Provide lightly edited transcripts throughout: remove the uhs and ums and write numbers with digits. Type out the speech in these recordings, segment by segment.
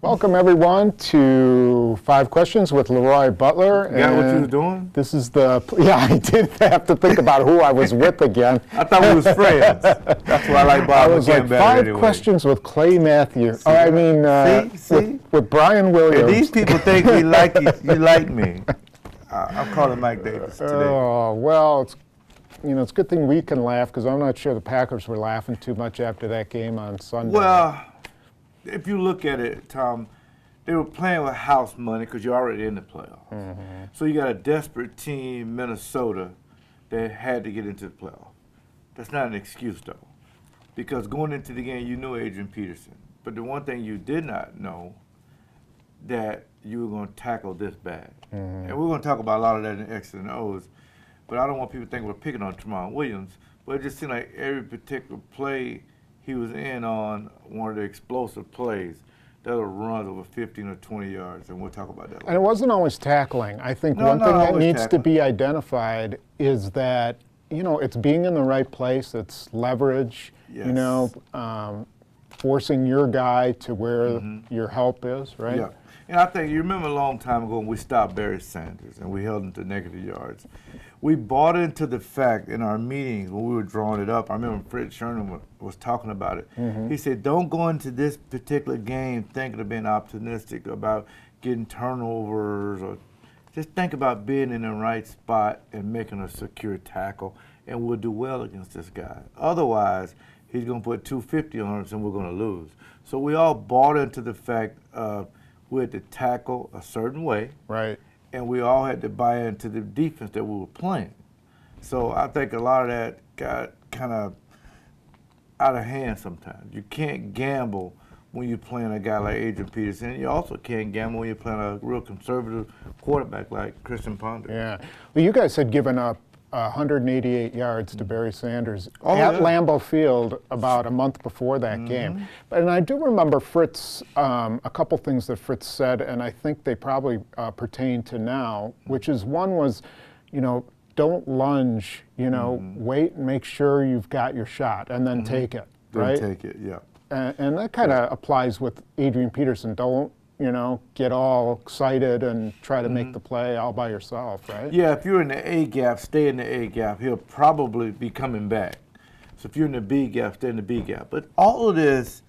Welcome, everyone, to 5 Questions with LeRoy Butler. You got what you were doing? This is yeah, I did have to think about who I was with again. I thought we was friends. That's why I like Bob I was McCann like, better 5 anyway. Questions with Clay Matthews. See, I mean, see? With Brian Williams. And these people think we like you like me. I'm calling Mike Davis today. Oh, well, it's a good thing we can laugh, because I'm not sure the Packers were laughing too much after that game on Sunday. Well, if you look at it, Tom, they were playing with house money because you're already in the playoffs. Mm-hmm. So you got a desperate team, Minnesota, that had to get into the playoffs. That's not an excuse, though, because going into the game, you knew Adrian Peterson. But the one thing you did not know, that you were going to tackle this bad. Mm-hmm. And we're going to talk about a lot of that in X's and O's. But I don't want people to think we're picking on Tramon Williams. But it just seemed like every particular play he was in on one of the explosive plays, that'll run over 15 or 20 yards, and we'll talk about that later. And it wasn't always tackling. I think No, one not thing that always needs to tackling. be identified is that, it's being in the right place, it's leverage, Yes. Forcing your guy to where your help is, right? Yeah. And I think you remember a long time ago when we stopped Barry Sanders and we held him to negative yards. We bought into the fact in our meetings when we were drawing it up. I remember Fred Sherman was talking about it. He said, don't go into this particular game thinking of being optimistic about getting turnovers, or just think about being in the right spot and making a secure tackle, and we'll do well against this guy. Otherwise, he's going to put 250 on us and we're going to lose. So we all bought into the fact we had to tackle a certain way. Right. And we all had to buy into the defense that we were playing. So I think a lot of that got kind of out of hand sometimes. You can't gamble when you're playing a guy like Adrian Peterson. And you also can't gamble when you're playing a real conservative quarterback like Christian Ponder. Yeah. Well, you guys had given up 188 yards to Barry Sanders at yeah. Lambeau Field about a month before that game. And I do remember Fritz, a couple things that Fritz said, and I think they probably pertain to now, which is one was, don't lunge, wait and make sure you've got your shot and then take it, right? Then take it, yeah. And that kind of applies with Adrian Peterson. Don't, get all excited and try to make the play all by yourself, right? Yeah, if you're in the A gap, stay in the A gap. He'll probably be coming back. So if you're in the B gap, stay in the B gap. But all of this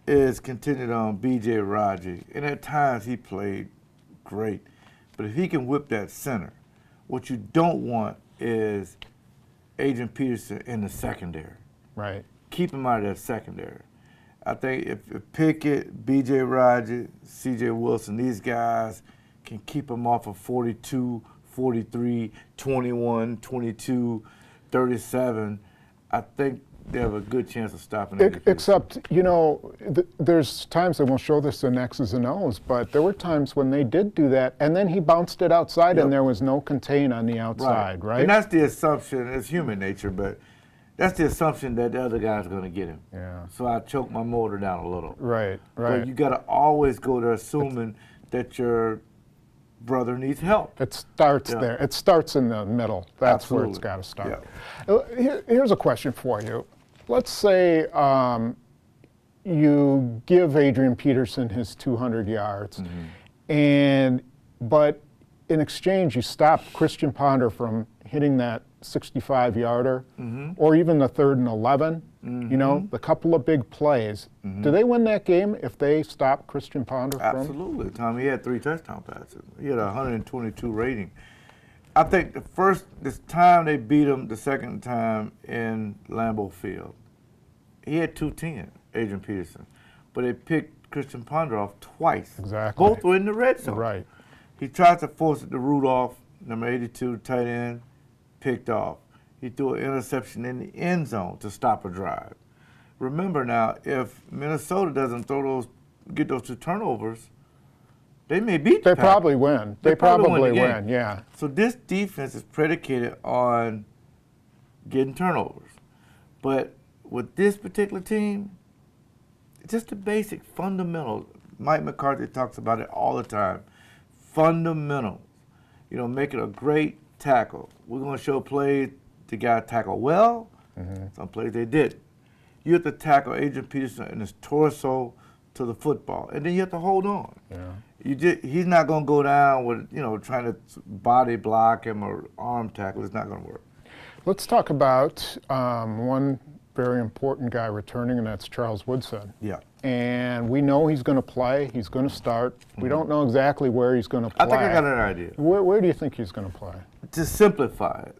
is contingent on B.J. Raji. And at times he played great. But if he can whip that center, what you don't want is Adrian Peterson in the secondary. Right. Keep him out of that secondary. I think if Pickett, B.J. Raji, C.J. Wilson, these guys can keep him off of 42, 43, 21, 22, 37, I think they have a good chance of stopping it. Except, there's times, they won't show this in X's and O's, but there were times when they did do that, and then he bounced it outside, and there was no contain on the outside, right? And that's the assumption. It's human nature, but that's the assumption that the other guy's going to get him. Yeah. So I choke my motor down a little. Right. But you got to always go there assuming that your brother needs help. It starts there. It starts in the middle. That's Absolutely. where it's got to start. Here's a question for you. Let's say you give Adrian Peterson his 200 yards, but in exchange you stop Christian Ponder from hitting that 65-yarder, or even the 3rd and 11, the couple of big plays. Do they win that game if they stop Christian Ponder from? Absolutely, Tom. He had 3 touchdown passes. He had a 122 rating. I think this time they beat him the second time in Lambeau Field, he had 210, Adrian Peterson. But they picked Christian Ponder off twice. Exactly. Both were in the red zone. Right. He tried to force it to Rudolph, number 82, tight end, picked off. He threw an interception in the end zone to stop a drive. Remember now, if Minnesota doesn't get those 2 turnovers, they may beat the They Packers. probably win. They probably the win, game. yeah. So this defense is predicated on getting turnovers. But with this particular team, just the basic fundamentals. Mike McCarthy talks about it all the time. Fundamentals. Make it a great tackle. We're going to show plays the guy tackle well. Some plays they did. You have to tackle Adrian Peterson in his torso to the football, and then you have to hold on. Yeah. He's not going to go down with, trying to body block him or arm tackle. It's not going to work. Let's talk about one very important guy returning, and that's Charles Woodson. Yeah. And we know he's going to play. He's going to start. We don't know exactly where he's going to play. I think I got an idea. Where do you think he's going to play? To simplify it,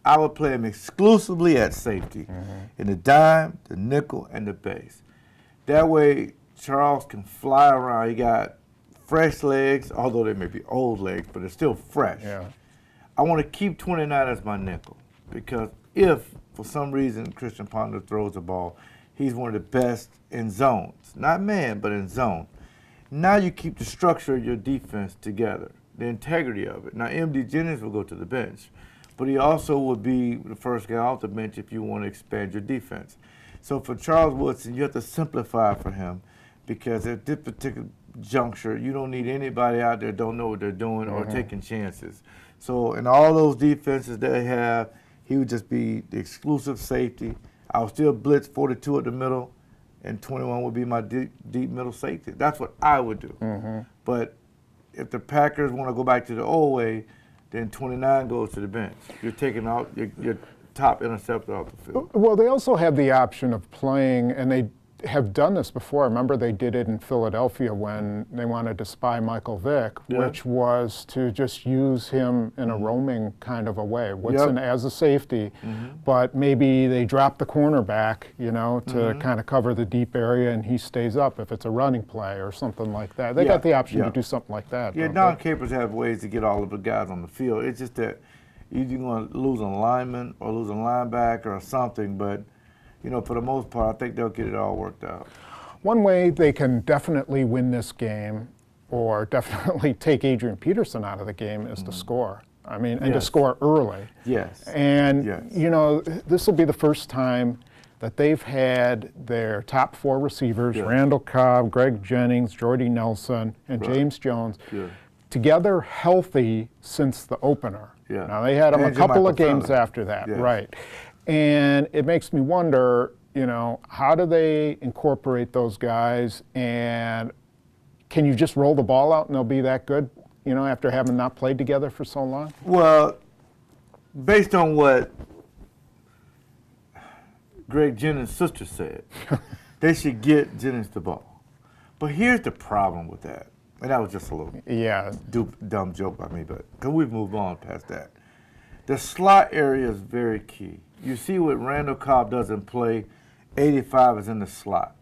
I would play him exclusively at safety, in the dime, the nickel, and the base. That way, Charles can fly around. He got fresh legs, although they may be old legs, but they're still fresh. Yeah. I want to keep 29 as my nickel, because if, for some reason, Christian Ponder throws the ball, he's one of the best in zones. Not man, but in zone. Now you keep the structure of your defense together, the integrity of it. Now, M.D. Jennings will go to the bench, but he also would be the first guy off the bench if you want to expand your defense. So for Charles Woodson, you have to simplify for him, because at this particular juncture, you don't need anybody out there don't know what they're doing or taking chances. So in all those defenses they have, he would just be the exclusive safety. I would still blitz 42 at the middle, and 21 would be my deep middle safety. That's what I would do. But if the Packers want to go back to the old way, then 29 goes to the bench. You're taking out your top interceptor off the field. Well, they also have the option of playing, and they have done this before. I remember they did it in Philadelphia when they wanted to spy Michael Vick, which was to just use him in a roaming kind of a way. Woodson as a safety, but maybe they drop the cornerback, to kind of cover the deep area, and he stays up if it's a running play or something like that. They got the option to do something like that. Yeah, Don Capers have ways to get all of the guys on the field. It's just that you're going to lose a lineman or lose a linebacker or something, but for the most part, I think they'll get it all worked out. One way they can definitely win this game, or definitely take Adrian Peterson out of the game, is to score. I mean, and to score early. Yes. And, this will be the first time that they've had their top four receivers, Randall Cobb, Greg Jennings, Jordy Nelson, and James Jones, together healthy since the opener. Now, they had them a couple of games after that, right. And it makes me wonder, how do they incorporate those guys, and can you just roll the ball out and they'll be that good, after having not played together for so long? Well, based on what Greg Jennings' sister said, they should get Jennings the ball. But here's the problem with that, and that was just a little dumb joke by me, but because we've moved on past that. The slot area is very key. You see what Randall Cobb doesn't play, 85 is in the slot.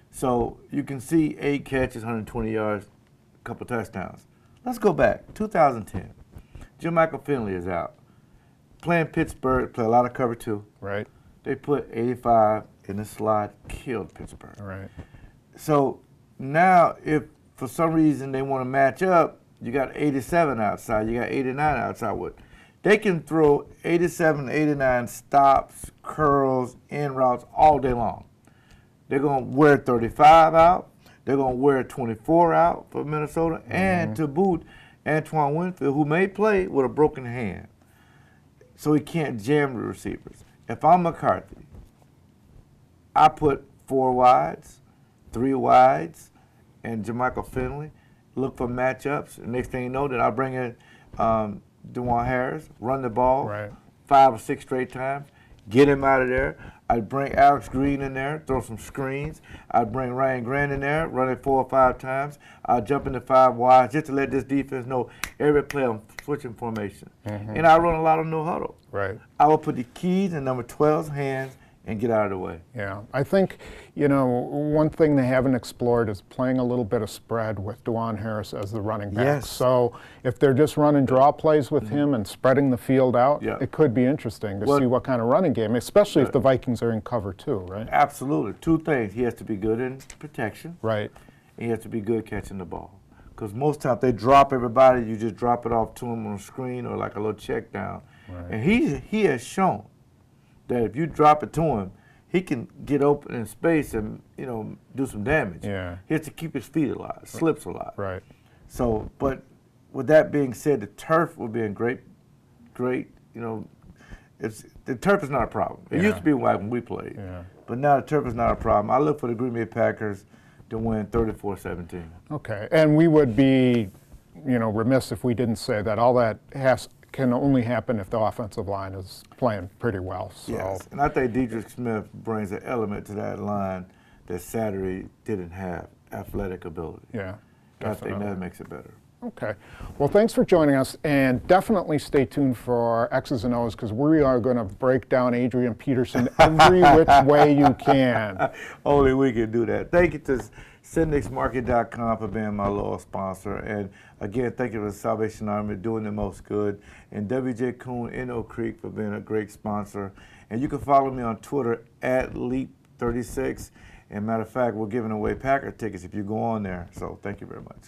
So you can see 8 catches, 120 yards, a couple touchdowns. Let's go back, 2010. Jim Michael Finley is out. Playing Pittsburgh, play a lot of cover two. Right. They put 85 in the slot, killed Pittsburgh. Right. So now if for some reason they want to match up, you got 87 outside, you got 89 outside. They can throw 87, 89 stops, curls, in routes all day long. They're going to wear 35 out. They're going to wear 24 out for Minnesota. And to boot, Antoine Winfield, who may play with a broken hand, so he can't jam the receivers. If I'm McCarthy, I put 4 wides, 3 wides, and Jermichael Finley, look for matchups. And next thing you know, then I'll bring in DeJuan Harris, run the ball 5 or 6 straight times, get him out of there. I'd bring Alex Green in there, throw some screens. I'd bring Ryan Grant in there, run it 4 or 5 times. I'd jump into 5 wides just to let this defense know every play I'm switching formation. And I run a lot of no huddle. Right. I will put the keys in number 12's hands and get out of the way. Yeah, I think, one thing they haven't explored is playing a little bit of spread with DeJuan Harris as the running back. Yes. So if they're just running draw plays with him and spreading the field out, it could be interesting to see what kind of running game, especially if the Vikings are in cover too, right? Absolutely. 2 things. He has to be good in protection. Right. And he has to be good catching the ball. Because most times they drop everybody, you just drop it off to him on the screen or like a little check down. Right. And he has shown that if you drop it to him, he can get open in space and, do some damage. Yeah. He has to keep his feet alive, slips a lot. Right. So, but with that being said, the turf will be in great, the turf is not a problem. It used to be when we played. Yeah. But now the turf is not a problem. I look for the Green Bay Packers to win 34-17. Okay, and we would be, remiss if we didn't say that all that can only happen if the offensive line is playing pretty well. So. Yes, and I think Dedrick Smith brings an element to that line that Saturday didn't have, athletic ability. Yeah, I think that makes it better. Okay. Well, thanks for joining us, and definitely stay tuned for X's and O's because we are going to break down Adrian Peterson every which way you can. Only we can do that. Thank you to SyndicsMarket.com for being my loyal sponsor, and again, thank you to the Salvation Army doing the most good, and WJ Kuhn in Oak Creek for being a great sponsor. And you can follow me on Twitter at Leap36. And matter of fact, we're giving away Packer tickets if you go on there. So thank you very much.